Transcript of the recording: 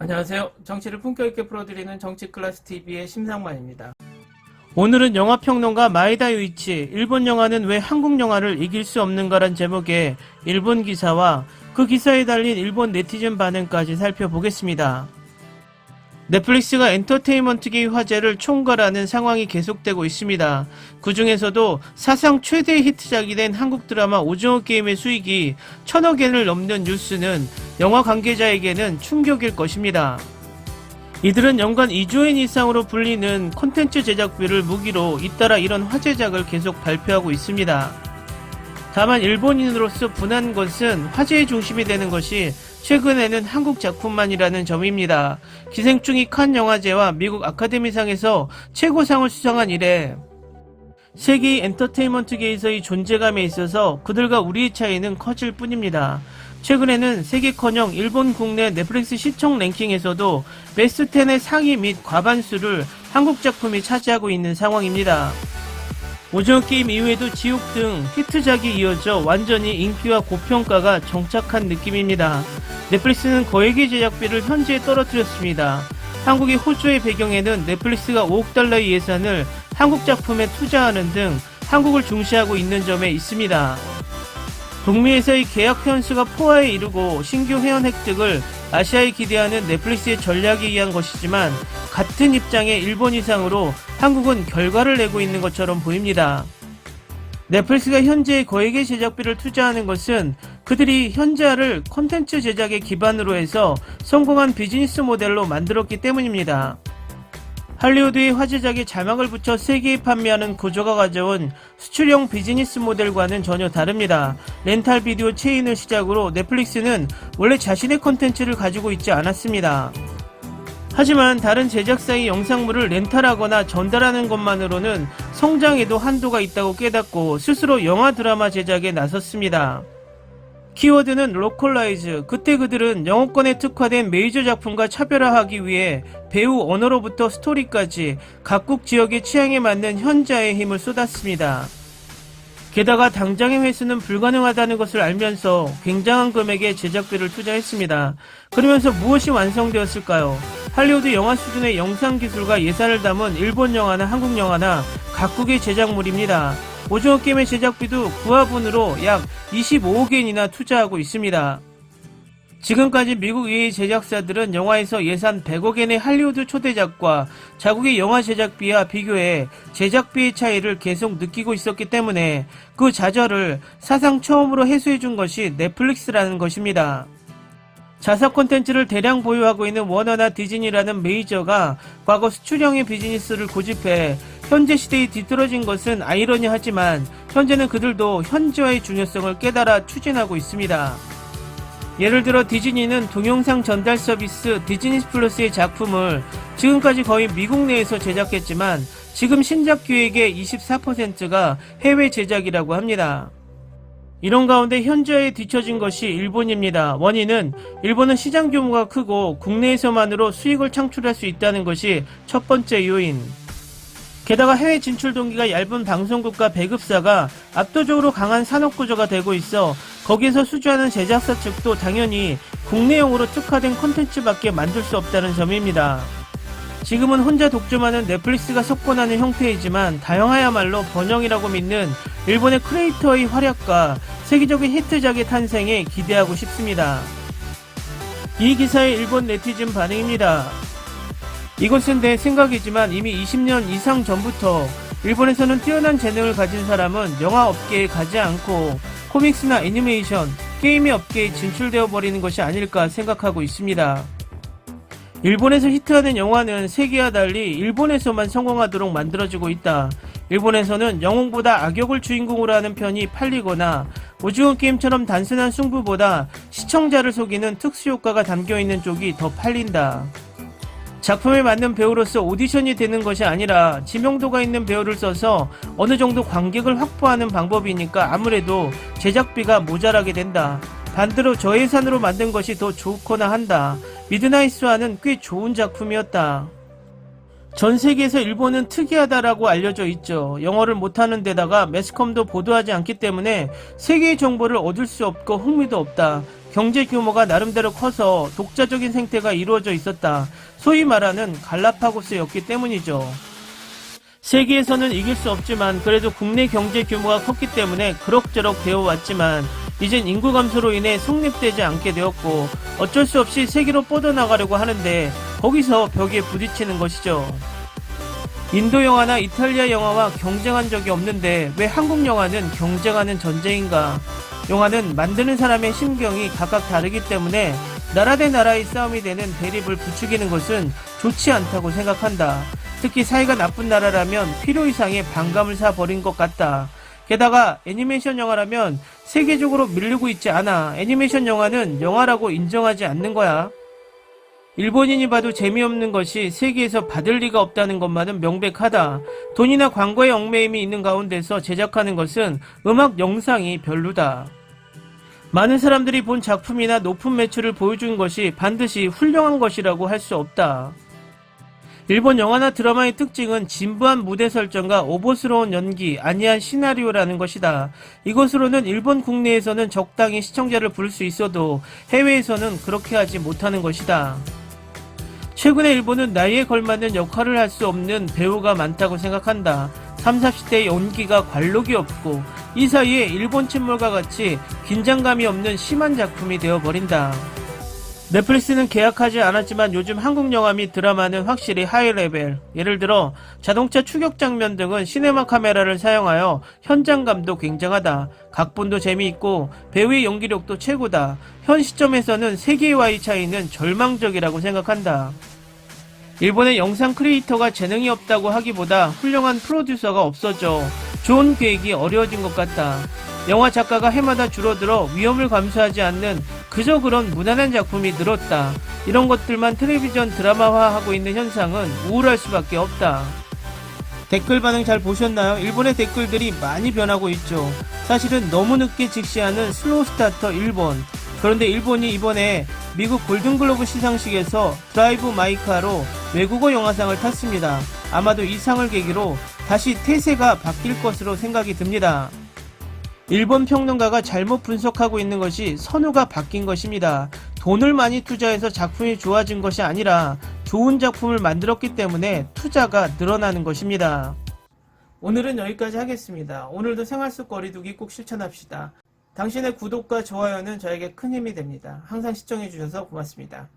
안녕하세요. 정치를 품격 있게 풀어드리는 정치클래스TV의 심상만입니다. 오늘은 영화평론가 마에다 유이치, 일본 영화는 왜 한국 영화를 이길 수 없는가란 제목의 일본 기사와 그 기사에 달린 일본 네티즌 반응까지 살펴보겠습니다. 넷플릭스가 엔터테인먼트계의 화제를 총괄하는 상황이 계속되고 있습니다. 그 중에서도 사상 최대의 히트작이 된 한국 드라마 오징어 게임의 수익이 1000억 엔을 넘는 뉴스는 영화 관계자에게는 충격일 것입니다. 이들은 연간 2조엔 이상으로 불리는 콘텐츠 제작비를 무기로 잇따라 이런 화제작을 계속 발표하고 있습니다. 다만 일본인으로서 분한 것은 화제의 중심이 되는 것이 최근에는 한국 작품만이라는 점입니다. 기생충이 칸 영화제와 미국 아카데미상에서 최고상을 수상한 이래 세계의 엔터테인먼트계에서의 존재감에 있어서 그들과 우리의 차이는 커질 뿐입니다. 최근에는 세계커녕 일본 국내 넷플릭스 시청 랭킹에서도 베스트 10의 상위 및 과반수를 한국 작품이 차지하고 있는 상황입니다. 오징어 게임 이후에도 지옥 등 히트작이 이어져 완전히 인기와 고평가가 정착한 느낌입니다. 넷플릭스는 거액의 제작비를 현지에 떨어뜨렸습니다. 한국이 호주의 배경에는 넷플릭스가 5억 달러의 예산을 한국 작품에 투자하는 등 한국을 중시하고 있는 점에 있습니다. 북미에서의 계약 회원수가 포화에 이르고 신규 회원 획득을 아시아에 기대하는 넷플릭스의 전략에 의한 것이지만 같은 입장의 일본 이상으로 한국은 결과를 내고 있는 것처럼 보입니다. 넷플릭스가 현재 거액의 제작비를 투자하는 것은 그들이 현재를 콘텐츠 제작의 기반으로 해서 성공한 비즈니스 모델로 만들었기 때문입니다. 할리우드의 화제작에 자막을 붙여 세계에 판매하는 구조가 가져온 수출형 비즈니스 모델과는 전혀 다릅니다. 렌탈 비디오 체인을 시작으로 넷플릭스는 원래 자신의 콘텐츠를 가지고 있지 않았습니다. 하지만 다른 제작사의 영상물을 렌탈하거나 전달하는 것만으로는 성장에도 한도가 있다고 깨닫고 스스로 영화 드라마 제작에 나섰습니다. 키워드는 로컬라이즈. 그때 그들은 영어권에 특화된 메이저 작품과 차별화하기 위해 배우 언어로부터 스토리까지 각국 지역의 취향에 맞는 현자의 힘을 쏟았습니다. 게다가 당장의 회수는 불가능하다는 것을 알면서 굉장한 금액의 제작비를 투자했습니다. 그러면서 무엇이 완성되었을까요? 할리우드 영화 수준의 영상기술과 예산을 담은 일본 영화나 한국 영화나 각국의 제작물입니다. 오징어 게임의 제작비도 구화분으로 약 25억엔이나 투자하고 있습니다. 지금까지 미국 외의 제작사들은 영화에서 예산 100억엔의 할리우드 초대작과 자국의 영화 제작비와 비교해 제작비의 차이를 계속 느끼고 있었기 때문에 그 좌절을 사상 처음으로 해소해준 것이 넷플릭스라는 것입니다. 자사 콘텐츠를 대량 보유하고 있는 워너나 디즈니라는 메이저가 과거 수출형의 비즈니스를 고집해 현재 시대에 뒤떨어진 것은 아이러니하지만 현재는 그들도 현지화의 중요성을 깨달아 추진하고 있습니다. 예를 들어 디즈니는 동영상 전달 서비스 디즈니 플러스의 작품을 지금까지 거의 미국 내에서 제작했지만 지금 신작 기획의 24%가 해외 제작이라고 합니다. 이런 가운데 현지화에 뒤처진 것이 일본입니다. 원인은 일본은 시장 규모가 크고 국내에서만으로 수익을 창출할 수 있다는 것이 첫 번째 요인. 게다가 해외 진출 동기가 얇은 방송국과 배급사가 압도적으로 강한 산업구조가 되고 있어 거기에서 수주하는 제작사 측도 당연히 국내용으로 특화된 콘텐츠밖에 만들 수 없다는 점입니다. 지금은 혼자 독점하는 넷플릭스가 석권하는 형태이지만 다양하야말로 번영이라고 믿는 일본의 크리에이터의 활약과 세계적인 히트작의 탄생에 기대하고 싶습니다. 이 기사의 일본 네티즌 반응입니다. 이것은 내 생각이지만 이미 20년 이상 전부터 일본에서는 뛰어난 재능을 가진 사람은 영화 업계에 가지 않고 코믹스나 애니메이션, 게임의 업계에 진출되어 버리는 것이 아닐까 생각하고 있습니다. 일본에서 히트하는 영화는 세계와 달리 일본에서만 성공하도록 만들어지고 있다. 일본에서는 영웅보다 악역을 주인공으로 하는 편이 팔리거나 오징어 게임처럼 단순한 승부보다 시청자를 속이는 특수효과가 담겨있는 쪽이 더 팔린다. 작품에 맞는 배우로서 오디션이 되는 것이 아니라 지명도가 있는 배우를 써서 어느 정도 관객을 확보하는 방법이니까 아무래도 제작비가 모자라게 된다. 반대로 저예산으로 만든 것이 더 좋거나 한다. 미드나잇 스와는 꽤 좋은 작품이었다. 전 세계에서 일본은 특이하다라고 알려져 있죠. 영어를 못하는 데다가 매스컴도 보도하지 않기 때문에 세계의 정보를 얻을 수 없고 흥미도 없다. 경제 규모가 나름대로 커서 독자적인 생태가 이루어져 있었다. 소위 말하는 갈라파고스였기 때문이죠. 세계에서는 이길 수 없지만 그래도 국내 경제 규모가 컸기 때문에 그럭저럭 되어왔지만 이젠 인구 감소로 인해 성립되지 않게 되었고 어쩔 수 없이 세계로 뻗어나가려고 하는데 거기서 벽에 부딪히는 것이죠. 인도 영화나 이탈리아 영화와 경쟁한 적이 없는데 왜 한국 영화는 경쟁하는 전쟁인가? 영화는 만드는 사람의 심경이 각각 다르기 때문에 나라 대 나라의 싸움이 되는 대립을 부추기는 것은 좋지 않다고 생각한다. 특히 사이가 나쁜 나라라면 필요 이상의 반감을 사버린 것 같다. 게다가 애니메이션 영화라면 세계적으로 밀리고 있지 않아. 애니메이션 영화는 영화라고 인정하지 않는 거야. 일본인이 봐도 재미없는 것이 세계에서 받을 리가 없다는 것만은 명백하다. 돈이나 광고의 얽매임이 있는 가운데서 제작하는 것은 음악 영상이 별로다. 많은 사람들이 본 작품이나 높은 매출을 보여준 것이 반드시 훌륭한 것이라고 할 수 없다. 일본 영화나 드라마의 특징은 진부한 무대 설정과 오버스러운 연기, 아니한 시나리오라는 것이다. 이것으로는 일본 국내에서는 적당히 시청자를 부를 수 있어도 해외에서는 그렇게 하지 못하는 것이다. 최근에 일본은 나이에 걸맞는 역할을 할 수 없는 배우가 많다고 생각한다. 30, 40대의 연기가 관록이 없고 이 사이에 일본 침몰과 같이 긴장감이 없는 심한 작품이 되어버린다. 넷플릭스는 계약하지 않았지만 요즘 한국 영화 및 드라마는 확실히 하이레벨. 예를 들어 자동차 추격 장면 등은 시네마 카메라를 사용하여 현장감도 굉장하다. 각본도 재미있고 배우의 연기력도 최고다. 현 시점에서는 세계와의 차이는 절망적이라고 생각한다. 일본의 영상 크리에이터가 재능이 없다고 하기보다 훌륭한 프로듀서가 없어져 좋은 계획이 어려워진 것 같다. 영화 작가가 해마다 줄어들어 위험을 감수하지 않는 그저 그런 무난한 작품이 늘었다. 이런 것들만 텔레비전 드라마화하고 있는 현상은 우울할 수밖에 없다. 댓글 반응 잘 보셨나요? 일본의 댓글들이 많이 변하고 있죠. 사실은 너무 늦게 직시하는 슬로우 스타터 일본. 그런데 일본이 이번에 미국 골든글로브 시상식에서 드라이브 마이 카로 외국어 영화상을 탔습니다. 아마도 이 상을 계기로 다시 태세가 바뀔 것으로 생각이 듭니다. 일본 평론가가 잘못 분석하고 있는 것이 선호가 바뀐 것입니다. 돈을 많이 투자해서 작품이 좋아진 것이 아니라 좋은 작품을 만들었기 때문에 투자가 늘어나는 것입니다. 오늘은 여기까지 하겠습니다. 오늘도 생활 속 거리두기 꼭 실천합시다. 당신의 구독과 좋아요는 저에게 큰 힘이 됩니다. 항상 시청해주셔서 고맙습니다.